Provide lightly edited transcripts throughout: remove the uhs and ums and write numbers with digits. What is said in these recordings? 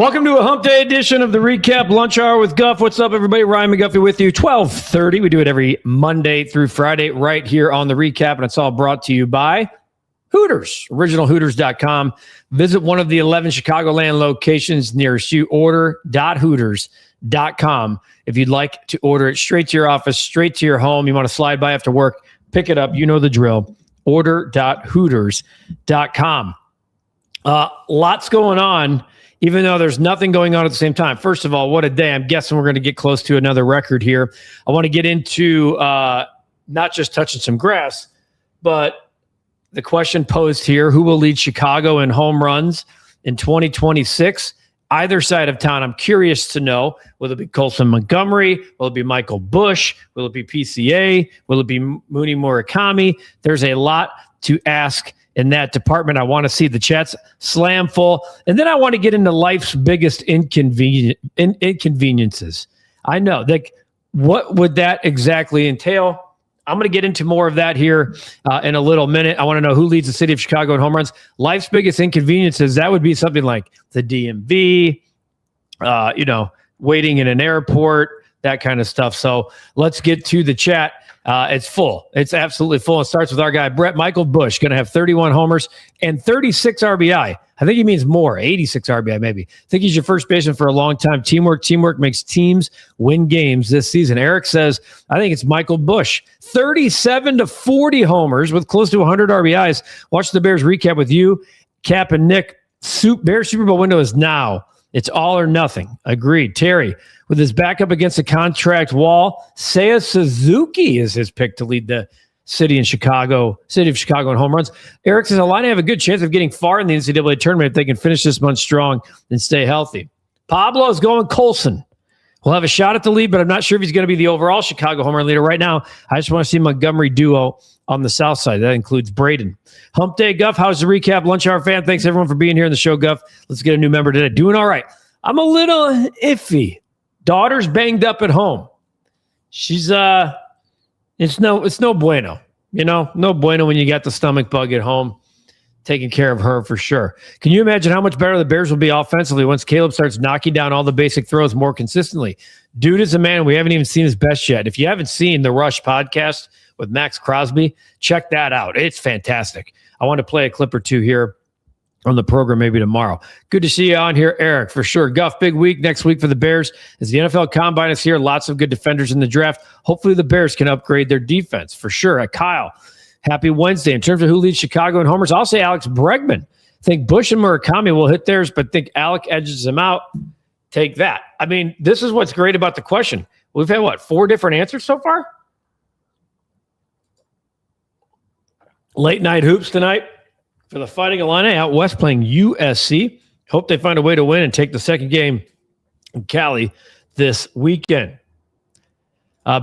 Welcome to a hump day edition of the REKAP Lunch Hour with Guff. What's up, everybody? Ryan McGuffey with you. 12:30. We do it every Monday through Friday right here on the REKAP, and it's all brought to you by Hooters, originalhooters.com. Visit one of the 11 Chicagoland locations nearest you. Order.hooters.com. If you'd like to order it straight to your office, straight to your home, you want to slide by after work, pick it up. You know the drill. Order.hooters.com. Lots going on, even though there's nothing going on at the same time. First of all, what a day. I'm guessing we're going to get close to another record here. I want to get into not just touching some grass, but the question posed here, who will lead Chicago in home runs in 2026? Either side of town, I'm curious to know, will it be Colson Montgomery? Will it be Michael Busch? Will it be PCA? Will it be Mooney Murakami? There's a lot to ask in that department. I want to see the chats slam full. And then I want to get into life's biggest inconveniences. I know. Like, what would that exactly entail? I'm going to get into more of that here in a little minute. I want to know who leads the city of Chicago in home runs. Life's biggest inconveniences, that would be something like the DMV, waiting in an airport, that kind of stuff. So let's get to the chat. It's full. It's absolutely full. It starts with our guy, Brett Michael Busch, going to have 31 homers and 36 RBI. I think he means more, 86 RBI maybe. I think he's your first baseman for a long time. Teamwork makes teams win games this season. Eric says, I think it's Michael Busch. 37 to 40 homers with close to 100 RBIs. Watch the Bears recap with you, Cap, and Nick. Bears Super Bowl window is now. It's all or nothing. Agreed. Terry, with his back up against the contract wall, Seiya Suzuki is his pick to lead the city of Chicago in home runs. Eric says, Illini have a good chance of getting far in the NCAA tournament if they can finish this month strong and stay healthy. Pablo's going Colson. We'll have a shot at the lead, but I'm not sure if he's going to be the overall Chicago home run leader right now. I just want to see Montgomery duo on the south side. That includes Braden. Hump Day, Guff. How's the REKAP Lunch Hour fan? Thanks, everyone, for being here in the show, Guff. Let's get a new member today. Doing all right. I'm a little iffy. Daughter's banged up at home. She's it's no bueno. No bueno when you got the stomach bug at home. Taking care of her for sure. Can you imagine how much better the Bears will be offensively once Caleb starts knocking down all the basic throws more consistently? Dude is a man. We haven't even seen his best yet. If you haven't seen the Rush podcast with Max Crosby, check that out. It's fantastic. I want to play a clip or two here on the program maybe tomorrow. Good to see you on here, Eric, for sure. Guff, big week next week for the Bears as the NFL Combine is here. Lots of good defenders in the draft. Hopefully the Bears can upgrade their defense for sure. Kyle, happy Wednesday. In terms of who leads Chicago in homers, I'll say Alex Bregman. Think Busch and Murakami will hit theirs, but think Alec edges them out. Take that. I mean, this is what's great about the question. We've had, 4 different answers so far? Late night hoops tonight for the Fighting Illini out west playing USC. Hope they find a way to win and take the second game in Cali this weekend.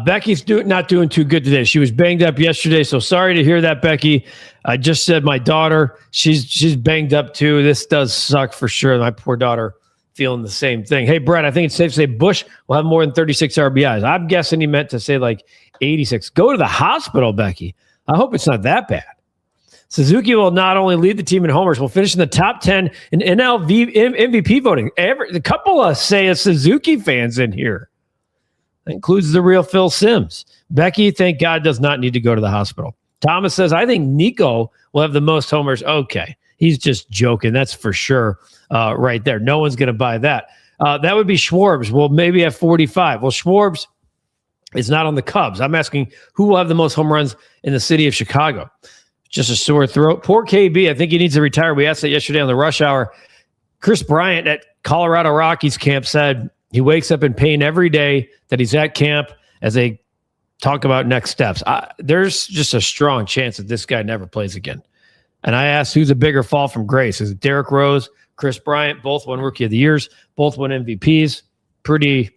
Becky's not doing too good today. She was banged up yesterday, so sorry to hear that, Becky. I just said my daughter, she's banged up too. This does suck for sure. My poor daughter feeling the same thing. Hey, Brett, I think it's safe to say Busch will have more than 36 RBIs. I'm guessing he meant to say like 86. Go to the hospital, Becky. I hope it's not that bad. Suzuki will not only lead the team in homers, will finish in the top 10 in MVP voting. A couple of Seiya Suzuki fans in here. That includes the real Phil Simms. Becky, thank God, does not need to go to the hospital. Thomas says, I think Nico will have the most homers. Okay, he's just joking. That's for sure right there. No one's going to buy that. That would be Schwarbs. We'll maybe have 45. Well, Schwarbs is not on the Cubs. I'm asking who will have the most home runs in the city of Chicago. Just a sore throat. Poor KB. I think he needs to retire. We asked that yesterday on the Rush Hour. Kris Bryant at Colorado Rockies camp said he wakes up in pain every day that he's at camp as they talk about next steps. There's just a strong chance that this guy never plays again. And I asked, who's a bigger fall from grace? Is it Derrick Rose, Kris Bryant? Both won Rookie of the Years. Both won MVPs. Pretty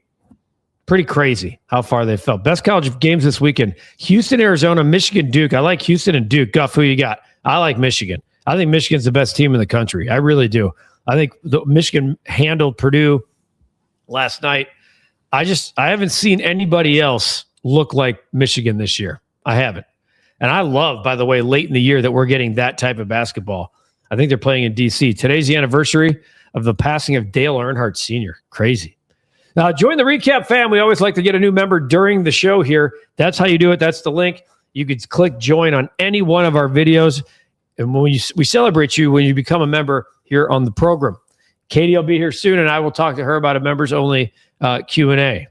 crazy how far they fell. Best college games this weekend. Houston, Arizona, Michigan, Duke. I like Houston and Duke. Guff, who you got? I like Michigan. I think Michigan's the best team in the country. I really do. I think Michigan handled Purdue last night. I haven't seen anybody else look like Michigan this year. I haven't. And I love, by the way, late in the year that we're getting that type of basketball. I think they're playing in D.C. Today's the anniversary of the passing of Dale Earnhardt Sr. Crazy. Now, join the Recap fam. We always like to get a new member during the show here. That's how you do it. That's the link. You could click join on any one of our videos. And when we celebrate you when you become a member here on the program. Katie will be here soon, and I will talk to her about a members-only Q&A.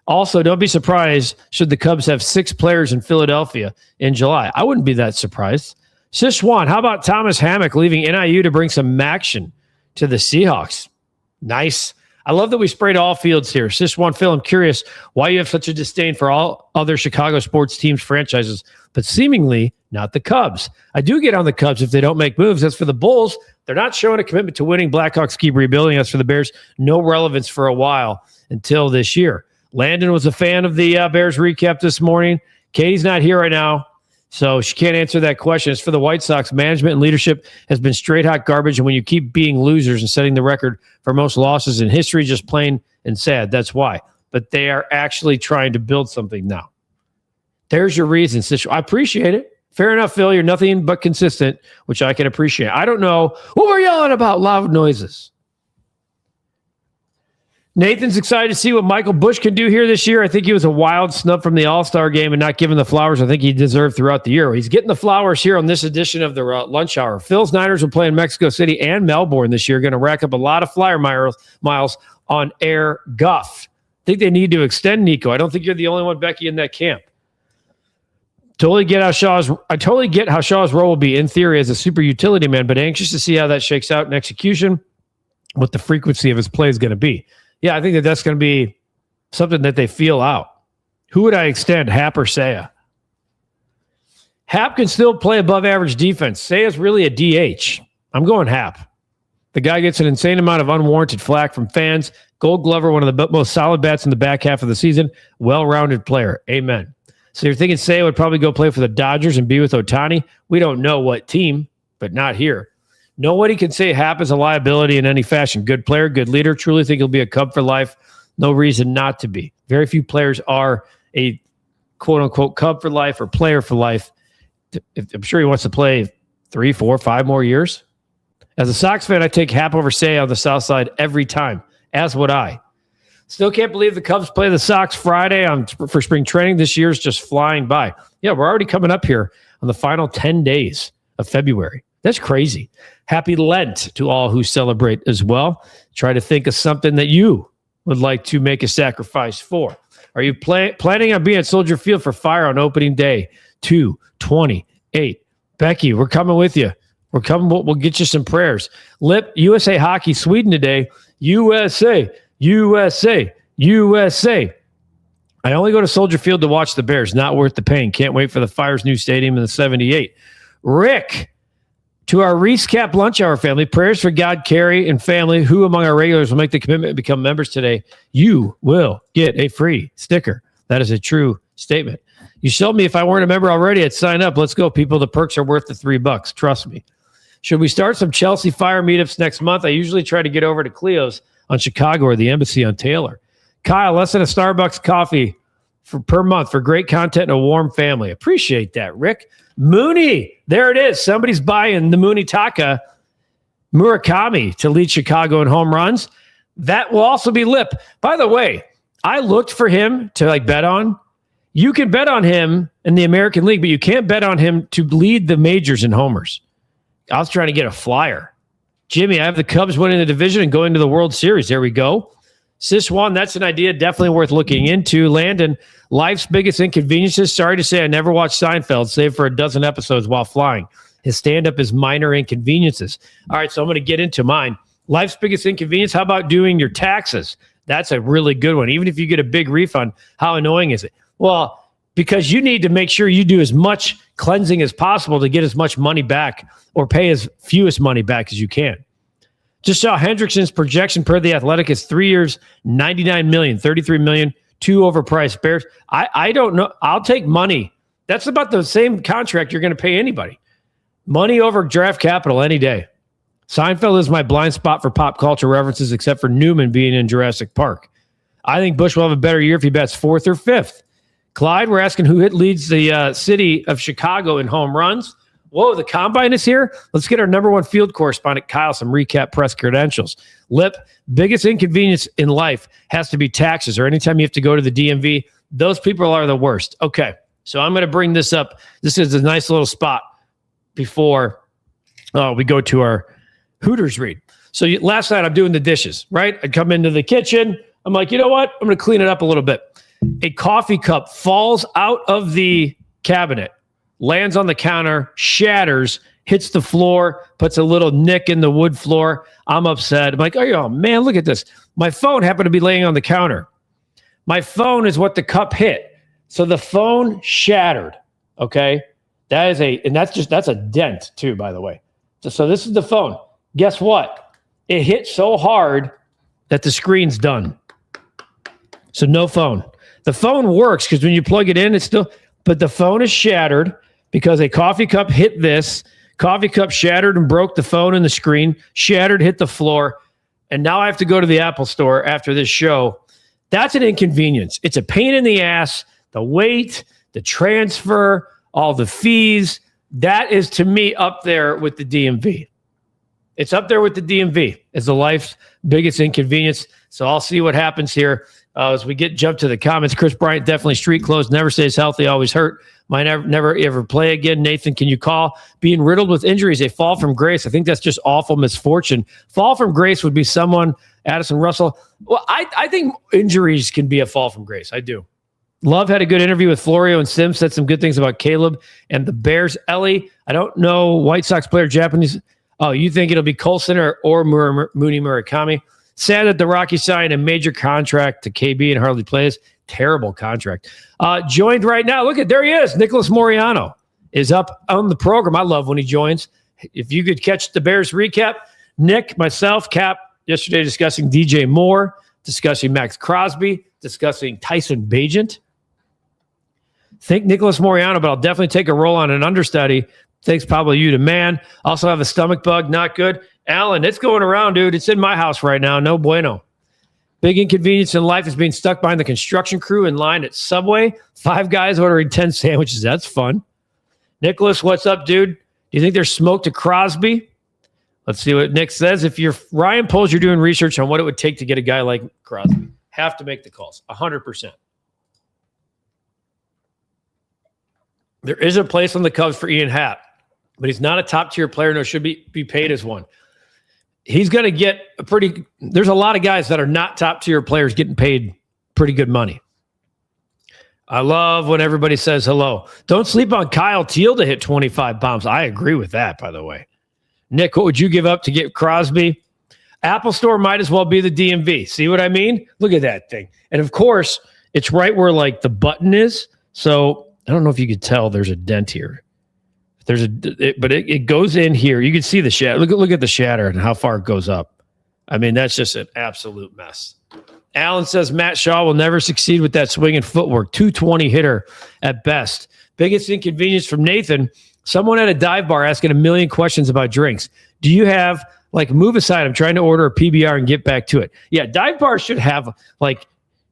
Also, don't be surprised should the Cubs have 6 players in Philadelphia in July. I wouldn't be that surprised. Sichuan, how about Thomas Hammock leaving NIU to bring some action to the Seahawks? Nice. I love that we sprayed all fields here. Sichuan, Phil, I'm curious why you have such a disdain for all other Chicago sports teams, franchises, but seemingly not the Cubs. I do get on the Cubs if they don't make moves. As for the Bulls, they're not showing a commitment to winning. Blackhawks keep rebuilding. As for the Bears, no relevance for a while until this year. Landon was a fan of the Bears recap this morning. Katie's not here right now, so she can't answer that question. As for the White Sox, management and leadership has been straight hot garbage, and when you keep being losers and setting the record for most losses in history, just plain and sad. That's why. But they are actually trying to build something now. There's your reason, sister. I appreciate it. Fair enough, Phil. You're nothing but consistent, which I can appreciate. I don't know what we're yelling about loud noises. Nathan's excited to see what Michael Busch can do here this year. I think he was a wild snub from the All-Star game and not given the flowers I think he deserved throughout the year. He's getting the flowers here on this edition of the Lunch Hour. Phil's Niners will play in Mexico City and Melbourne this year. Going to rack up a lot of flyer miles on Air Guff. I think they need to extend Nico. I don't think you're the only one, Becky, in that camp. I totally get how Shaw's role will be in theory as a super utility man, but anxious to see how that shakes out in execution, what the frequency of his play is going to be. Yeah, I think that's going to be something that they feel out. Who would I extend, Hap or Saya? Hap can still play above average defense. Saya's really a DH. I'm going Hap. The guy gets an insane amount of unwarranted flack from fans. Gold Glover, one of the most solid bats in the back half of the season. Well-rounded player. Amen. So you're thinking Saya would probably go play for the Dodgers and be with Ohtani? We don't know what team, but not here. Nobody can say Hap is a liability in any fashion. Good player, good leader. Truly think he'll be a Cub for life. No reason not to be. Very few players are a quote-unquote Cub for life or player for life. I'm sure he wants to play 3, 4, 5 more years. As a Sox fan, I take Hap over Saya on the South Side every time, as would I. Still can't believe the Cubs play the Sox Friday for spring training. This year's just flying by. Yeah, we're already coming up here on the final 10 days of February. That's crazy. Happy Lent to all who celebrate as well. Try to think of something that you would like to make a sacrifice for. Are you planning on being at Soldier Field for Fire on opening day 2/28? Becky, we're coming with you. We're coming. We'll get you some prayers. Lip, USA Hockey, Sweden today. USA. I only go to Soldier Field to watch the Bears. Not worth the pain. Can't wait for the Fire's new stadium in the 78. Rick, to our REKAP Lunch Hour family, prayers for God, Carrie, and family. Who among our regulars will make the commitment and become members today? You will get a free sticker. That is a true statement. You showed me if I weren't a member already, I'd sign up. Let's go, people. The perks are worth the $3. Trust me. Should we start some Chelsea Fire meetups next month? I usually try to get over to Cleo's on Chicago or the Embassy on Taylor. Kyle, less than a Starbucks coffee per month for great content and a warm family. Appreciate that, Rick. Mooney, there it is. Somebody's buying the Mooney Taka Murakami to lead Chicago in home runs. That will also be Lip. By the way, I looked for him to bet on. You can bet on him in the American League, but you can't bet on him to lead the majors in homers. I was trying to get a flyer. Jimmy, I have the Cubs winning the division and going to the World Series. There we go. Sichuan, that's an idea definitely worth looking into. Landon, life's biggest inconveniences. Sorry to say I never watched Seinfeld, save for a dozen episodes while flying. His stand-up is minor inconveniences. All right, so I'm going to get into mine. Life's biggest inconvenience, how about doing your taxes? That's a really good one. Even if you get a big refund, how annoying is it? Well, because you need to make sure you do as much cleansing as possible to get as much money back or pay as fewest money back as you can. Just saw Hendrickson's projection per The Athletic is 3 years, $99 million, $33 million, 2 overpriced Bears. I don't know. I'll take money. That's about the same contract you're going to pay anybody. Money over draft capital any day. Seinfeld is my blind spot for pop culture references, except for Newman being in Jurassic Park. I think Busch will have a better year if he bats 4th or 5th. Clyde, we're asking who leads the city of Chicago in home runs. Whoa, the combine is here? Let's get our number one field correspondent, Kyle, some recap press credentials. Lip, biggest inconvenience in life has to be taxes, or anytime you have to go to the DMV. Those people are the worst. Okay, so I'm going to bring this up. This is a nice little spot before we go to our Hooters read. So last night I'm doing the dishes, right? I come into the kitchen. I'm like, you know what? I'm going to clean it up a little bit. A coffee cup falls out of the cabinet, lands on the counter, shatters, hits the floor, puts a little nick in the wood floor. I'm upset. I'm like, oh man, look at this. My phone happened to be laying on the counter. My phone is what the cup hit. So the phone shattered. Okay. That's a dent too, by the way. So this is the phone. Guess what? It hit so hard that the screen's done. So no phone. The phone works because when you plug it in, it's still, but the phone is shattered because a coffee cup hit this. Coffee cup shattered and broke the phone and the screen. Shattered, hit the floor. And now I have to go to the Apple store after this show. That's an inconvenience. It's a pain in the ass. The wait, the transfer, all the fees. That is, to me, up there with the DMV. It's up there with the DMV. It's the life's biggest inconvenience. So I'll see what happens here as we jump to the comments. Kris Bryant, definitely street clothes. Never stays healthy, always hurt. Might never ever play again. Nathan, can you call? Being riddled with injuries, a fall from grace. I think that's just awful misfortune. Fall from grace would be someone, Addison Russell. Well, I think injuries can be a fall from grace. I do. Love had a good interview with Florio and Sims, said some good things about Caleb and the Bears. Ellie, I don't know, White Sox player, Japanese. Oh, you think it'll be Colson or Mooney Murakami? Sad that the Rockies signed a major contract to KB and hardly plays. Terrible contract. Joined right now. Look there he is. Nicholas Moriano is up on the program. I love when he joins. If you could catch the Bears recap, Nick, myself, Cap, yesterday discussing DJ Moore, discussing Max Crosby, discussing Tyson Bagent. Think Nicholas Moriano, but I'll definitely take a role on an understudy. Thanks, Pablo you to man. Also have a stomach bug. Not good. Alan, it's going around, dude. It's in my house right now. No bueno. Big inconvenience in life is being stuck behind the construction crew in line at Subway. 5 guys ordering 10 sandwiches. That's fun. Nicholas, what's up, dude? Do you think there's smoke to Crosby? Let's see what Nick says. If you're Ryan Poles, you're doing research on what it would take to get a guy like Crosby. Have to make the calls. 100%. There is a place on the Cubs for Ian Happ, but he's not a top-tier player, nor should be paid as one. He's going to get there's a lot of guys that are not top-tier players getting paid pretty good money. I love when everybody says hello. Don't sleep on Kyle Teal to hit 25 bombs. I agree with that, by the way. Nick, what would you give up to get Crosby? Apple Store might as well be the DMV. See what I mean? Look at that thing. And, of course, it's right where, like, the button is. So I don't know if you could tell there's a dent here. But it goes in here. You can see the shatter. Look at the shatter and how far it goes up. I mean, that's just an absolute mess. Alan says Matt Shaw will never succeed with that swing and footwork. 220 hitter at best. Biggest inconvenience from Nathan. Someone at a dive bar asking a million questions about drinks. Do you have, like, move aside, I'm trying to order a PBR and get back to it. Yeah, dive bars should have, like,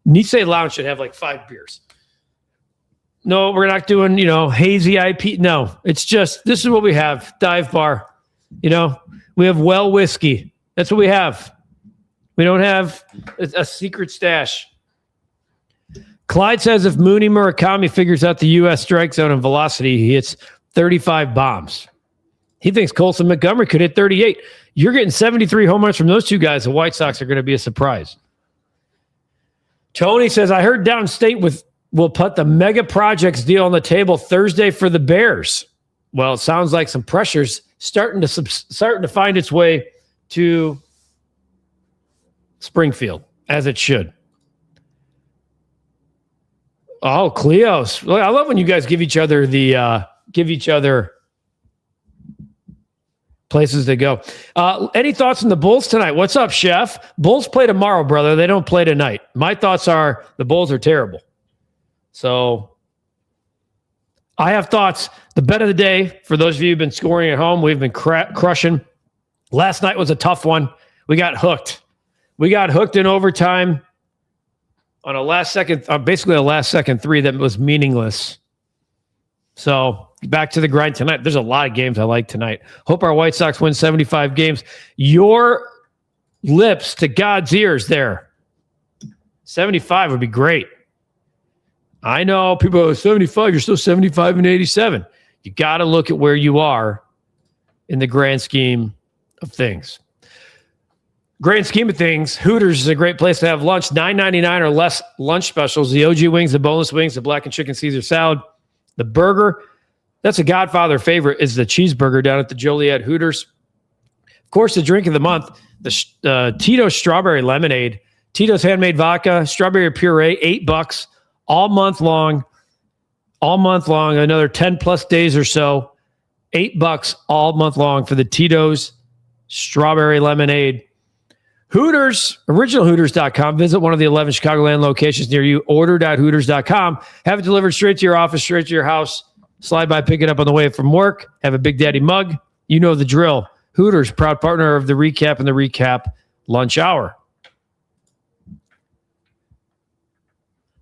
Nisei Lounge should have, like, 5 beers. No, we're not doing, hazy IP. No, it's just, this is what we have. Dive bar. We have well whiskey. That's what we have. We don't have a secret stash. Clyde says if Mooney Murakami figures out the U.S. strike zone and velocity, he hits 35 bombs. He thinks Colson Montgomery could hit 38. You're getting 73 home runs from those two guys. The White Sox are going to be a surprise. Tony says, I heard downstate will put the mega projects deal on the table Thursday for the Bears. Well, it sounds like some pressure's starting to find its way to Springfield, as it should. Oh, Cleos. I love when you guys give each other places to go. Any thoughts on the Bulls tonight? What's up, Chef? Bulls play tomorrow, brother. They don't play tonight. My thoughts are the Bulls are terrible. So I have thoughts. The bet of the day, for those of you who've been scoring at home, we've been crushing. Last night was a tough one. We got hooked. We got hooked in overtime on basically a last second 3 that was meaningless. So back to the grind tonight. There's a lot of games I like tonight. Hope our White Sox win 75 games. Your lips to God's ears there. 75 would be great. I know people are 75. You're still 75 and 87. You got to look at where you are in the grand scheme of things. Grand scheme of things, Hooters is a great place to have lunch. $9.99 or less lunch specials. The OG wings, the boneless wings, the black and chicken Caesar salad, the burger. That's a Godfather favorite is the cheeseburger down at the Joliet Hooters. Of course, the drink of the month, the Tito's Strawberry Lemonade. Tito's Handmade Vodka, Strawberry Puree, $8 all month long. All month long, another 10 plus days or so. $8 all month long for the Tito's Strawberry Lemonade. Hooters, originalhooters.com. Visit one of the 11 Chicagoland locations near you. Order.hooters.com. Have it delivered straight to your office, straight to your house. Slide by, pick it up on the way from work. Have a Big Daddy mug. You know the drill. Hooters, proud partner of the Recap and the Recap Lunch Hour.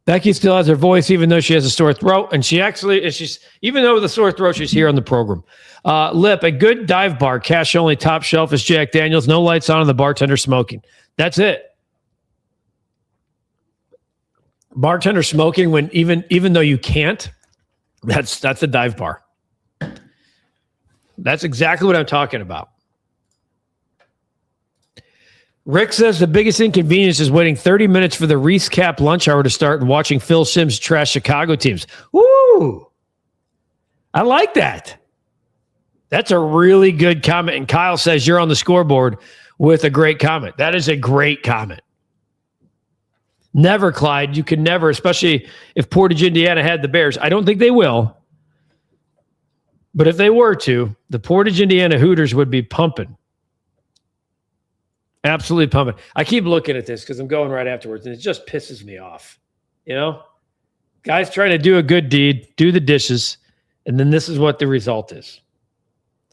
Becky still has her voice, even though she has a sore throat. And even though with a sore throat, she's here on the program. Lip, a good dive bar, cash only, top shelf is Jack Daniels. No lights on and the bartender smoking. That's it. Bartender smoking when even though you can't, that's a dive bar. That's exactly what I'm talking about. Rick says the biggest inconvenience is waiting 30 minutes for the REKAP Lunch Hour to start and watching Phil Simms trash Chicago teams. Woo! I like that. That's a really good comment. And Kyle says you're on the scoreboard with a great comment. That is a great comment. Never, Clyde. You can never, especially if Portage, Indiana had the Bears. I don't think they will. But if they were to, the Portage, Indiana Hooters would be pumping. Absolutely pumping. I keep looking at this because I'm going right afterwards, and it just pisses me off. You know? Guys trying to do a good deed, do the dishes, and then this is what the result is.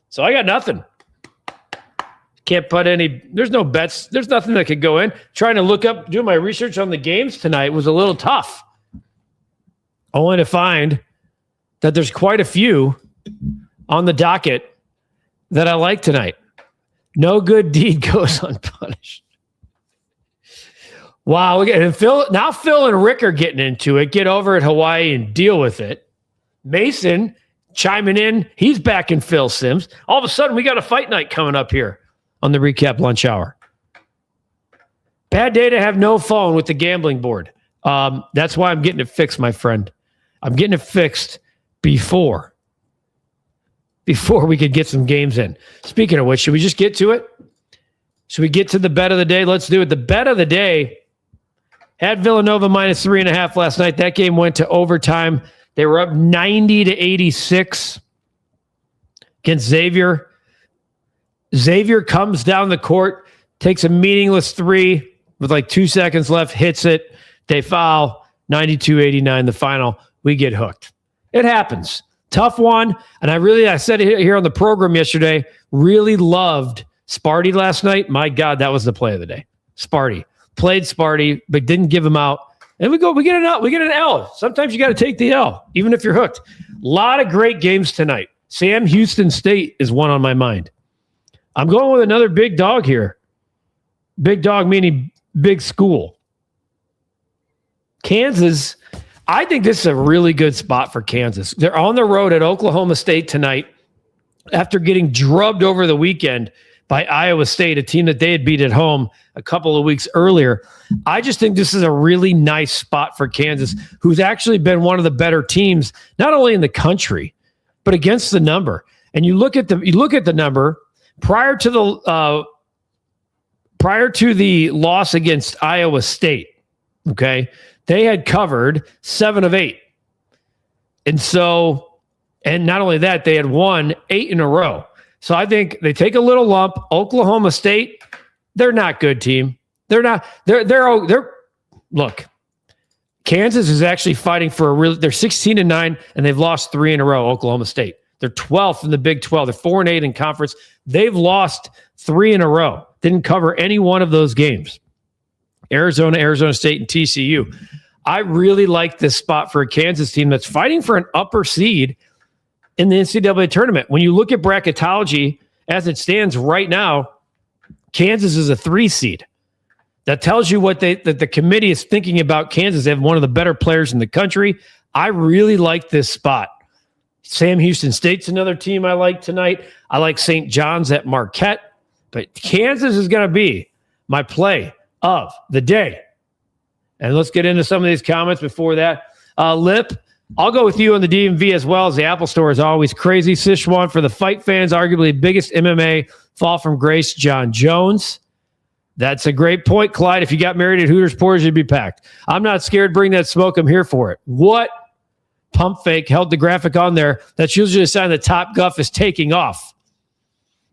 So I got nothing. Can't put any, there's no bets. There's nothing that could go in. Trying to do my research on the games tonight was a little tough. Only to find that there's quite a few on the docket that I like tonight. No good deed goes unpunished. Wow. And Phil and Rick are getting into it. Get over at Hawaii and deal with it. Mason chiming in. He's back in Phil Simms. All of a sudden, we got a fight night coming up here on the Recap Lunch Hour. Bad day to have no phone with the gambling board. That's why I'm getting it fixed, my friend. I'm getting it fixed before we could get some games in. Speaking of which, should we just get to it? Should we get to the bet of the day? Let's do it. The bet of the day had Villanova minus 3.5 last night. That game went to overtime. They were up 90-86 against Xavier. Xavier comes down the court, takes a meaningless three with like 2 seconds left, hits it. They foul. 92-89, the final. We get hooked. It happens. Tough one. And I said it here on the program yesterday, really loved Sparty last night. My God, that was the play of the day. Sparty. Played Sparty, but didn't give him out. And we get an L. Sometimes you got to take the L, even if you're hooked. A lot of great games tonight. Sam Houston State is one on my mind. I'm going with another big dog here. Big dog meaning big school. Kansas, I think this is a really good spot for Kansas. They're on the road at Oklahoma State tonight after getting drubbed over the weekend by Iowa State, a team that they had beat at home a couple of weeks earlier. I just think this is a really nice spot for Kansas, who's actually been one of the better teams, not only in the country, but against the number. And you look at the number prior to the loss against Iowa State. Okay. They had covered 7 of 8. And not only that, they had won 8 in a row. So I think they take a little lump. Oklahoma State, they're not good team. Look, Kansas is actually fighting for they're 16-9 and they've lost 3 in a row, Oklahoma State. They're 12th in the Big 12. They're 4-8 in conference. They've lost 3 in a row. Didn't cover any one of those games. Arizona State, and TCU. I really like this spot for a Kansas team that's fighting for an upper seed in the NCAA tournament. When you look at bracketology as it stands right now, Kansas is a 3 seed. That tells you what that the committee is thinking about Kansas. They have one of the better players in the country. I really like this spot. Sam Houston State's another team I like tonight. I like St. John's at Marquette. But Kansas is going to be my play of the day. And let's get into some of these comments before that. Lip, I'll go with you on the DMV as well, as the Apple Store is always crazy. Sichuan for the fight fans, arguably biggest MMA fall from grace, John Jones. That's a great point, Clyde. If you got married at Hooters, Portage, you'd be packed. I'm not scared. Bring that smoke. I'm here for it. What? Pump fake held the graphic on there. That's usually a sign that Top Guff is taking off.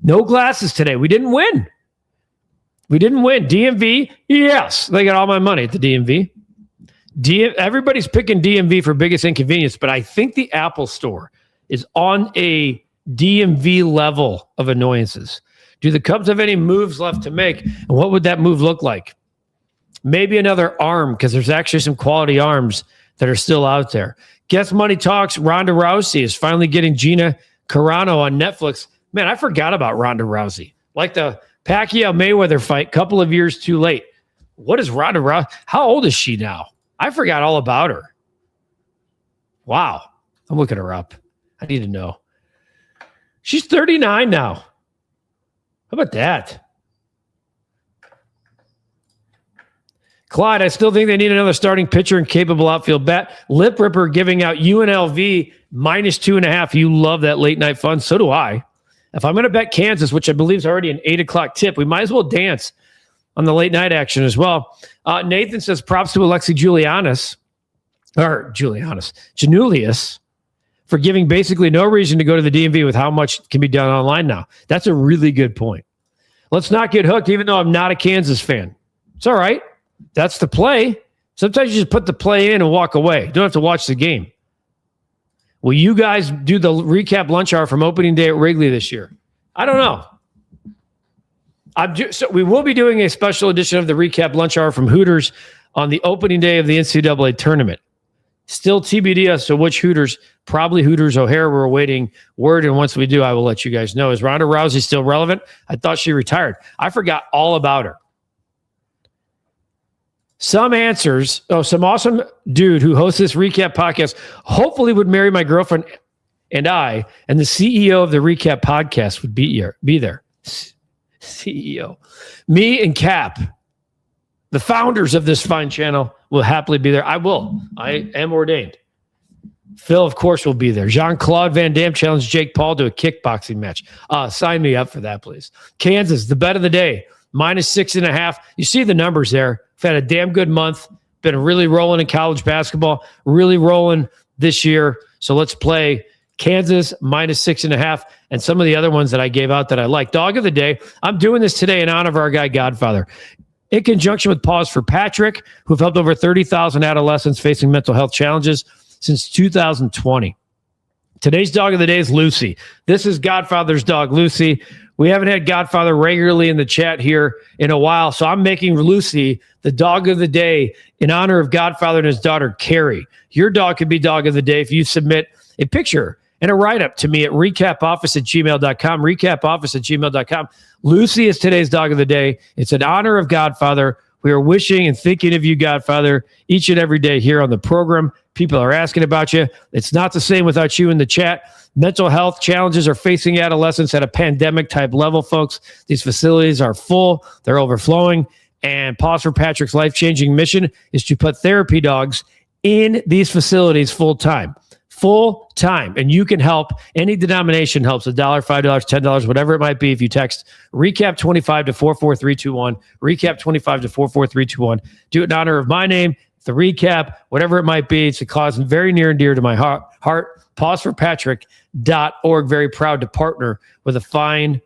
No glasses today. We didn't win. DMV, yes. They got all my money at the DMV. Everybody's picking DMV for biggest inconvenience, but I think the Apple Store is on a DMV level of annoyances. Do the Cubs have any moves left to make? And what would that move look like? Maybe another arm, because there's actually some quality arms that are still out there. Guess Money Talks, Ronda Rousey is finally getting Gina Carano on Netflix. Man, I forgot about Ronda Rousey. Like the Pacquiao-Mayweather fight, couple of years too late. What is Ronda Rousey? How old is she now? I forgot all about her. Wow. I'm looking her up. I need to know. She's 39 now. How about that? Clyde, I still think they need another starting pitcher and capable outfield bat. Lip Ripper giving out UNLV -2.5. You love that late night fun. So do I. If I'm going to bet Kansas, which I believe is already an 8 o'clock tip, we might as well dance on the late night action as well. Nathan says props to Alexi Janulius for giving basically no reason to go to the DMV with how much can be done online now. That's a really good point. Let's not get hooked, even though I'm not a Kansas fan. It's all right. That's the play. Sometimes you just put the play in and walk away. You don't have to watch the game. Will you guys do the recap lunch hour from opening day at Wrigley this year? I don't know. So we will be doing a special edition of the recap lunch hour from Hooters on the opening day of the NCAA tournament. Still TBD as to which Hooters, probably Hooters O'Hare. We're awaiting word, and once we do, I will let you guys know. Is Ronda Rousey still relevant? I thought she retired. I forgot all about her. Some answers. Oh, some awesome dude who hosts this recap podcast hopefully would marry my girlfriend and I, and the CEO of the recap podcast would be there. CEO. Me and Cap, the founders of this fine channel, will happily be there. I will. I am ordained. Phil, of course, will be there. Jean-Claude Van Damme challenged Jake Paul to a kickboxing match. Sign me up for that, please. Kansas, the bet of the day, -6.5. You see the numbers there. We've had a damn good month. Been really rolling in college basketball. Really rolling this year. So let's play Kansas -6.5, and some of the other ones that I gave out that I like. Dog of the day. I'm doing this today in honor of our guy Godfather, in conjunction with Pause for Patrick, who've helped over 30,000 adolescents facing mental health challenges since 2020. Today's dog of the day is Lucy. This is Godfather's dog, Lucy. We haven't had Godfather regularly in the chat here in a while, so I'm making Lucy the dog of the day in honor of Godfather and his daughter, Carrie. Your dog could be dog of the day if you submit a picture and a write-up to me at recapoffice@gmail.com, recapoffice@gmail.com. Lucy is today's dog of the day. It's in honor of Godfather. We are wishing and thinking of you, Godfather, each and every day here on the program. People are asking about you. It's not the same without you in the chat. Mental health challenges are facing adolescents at a pandemic-type level, folks. These facilities are full. They're overflowing. And Pause for Patrick's life-changing mission is to put therapy dogs in these facilities full-time. Full-time. And you can help. Any denomination helps. $1, $5, $10, whatever it might be. If you text REKAP25 to 44321, REKAP25 to 44321. Do it in honor of my name, the recap, whatever it might be. It's a cause very near and dear to my heart. PauseForPatrick.org. Very proud to partner with a fine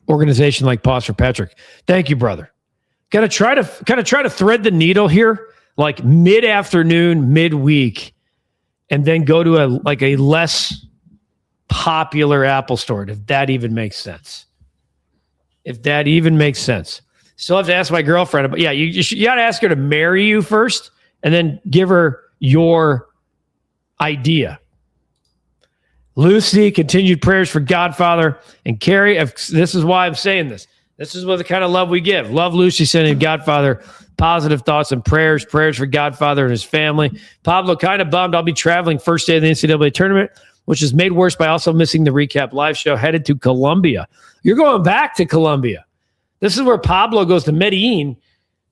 organization like Pause for Patrick. Thank you, brother. Got to try to thread the needle here, like mid-afternoon, midweek, and then go to a less popular Apple store, if that even makes sense. Still have to ask my girlfriend. But yeah, you got to ask her to marry you first, and then give her your idea. Lucy, continued prayers for Godfather and Carrie. This is why I'm saying this. This is what the kind of love we give. Love Lucy, sending Godfather positive thoughts and prayers. Prayers for Godfather and his family. Pablo, kind of bummed. I'll be traveling first day of the NCAA tournament, which is made worse by also missing the recap live show. Headed to Colombia. You're going back to Colombia. This is where Pablo goes to Medellin.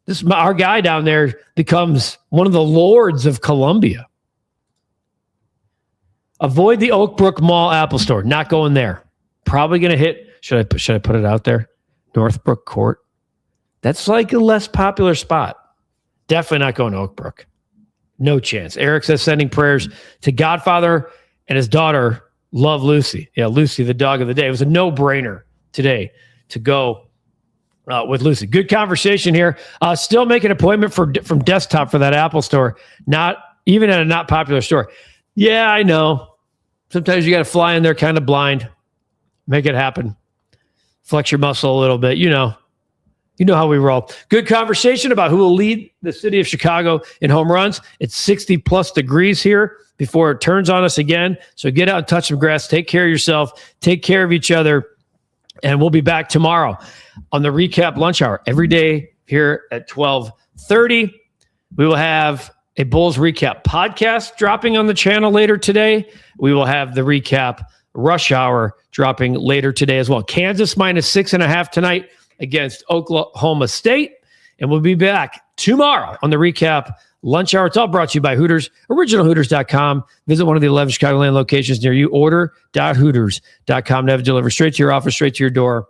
This is our guy down there becomes one of the lords of Colombia. Avoid the Oak Brook Mall Apple Store. Not going there. Probably going to hit. Should I put it out there? Northbrook Court. That's like a less popular spot. Definitely not going to Oak Brook. No chance. Eric says sending prayers to Godfather and his daughter, Love Lucy. Yeah, Lucy, the dog of the day. It was a no-brainer today to go with Lucy. Good conversation here. Still make an appointment from desktop for that Apple Store. Not even at a not popular store. Yeah, I know. Sometimes you got to fly in there kind of blind. Make it happen. Flex your muscle a little bit. You know how we roll. Good conversation about who will lead the city of Chicago in home runs. It's 60 plus degrees here before it turns on us again. So get out and touch some grass. Take care of yourself. Take care of each other. And we'll be back tomorrow on the Recap Lunch Hour every day here at 12:30. We will have a Bulls Recap podcast dropping on the channel later today. We will have the Recap Rush Hour dropping later today as well. Kansas -6.5 tonight against Oklahoma State. And we'll be back tomorrow on the Recap Lunch Hour. It's all brought to you by Hooters, originalhooters.com. Visit one of the 11 Chicagoland locations near you. Order.hooters.com to have it delivered straight to your office, straight to your door,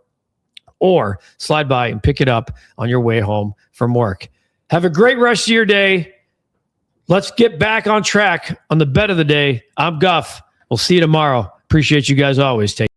or slide by and pick it up on your way home from work. Have a great rest of your day. Let's get back on track on the bet of the day. I'm Guff. We'll see you tomorrow. Appreciate you guys always. Take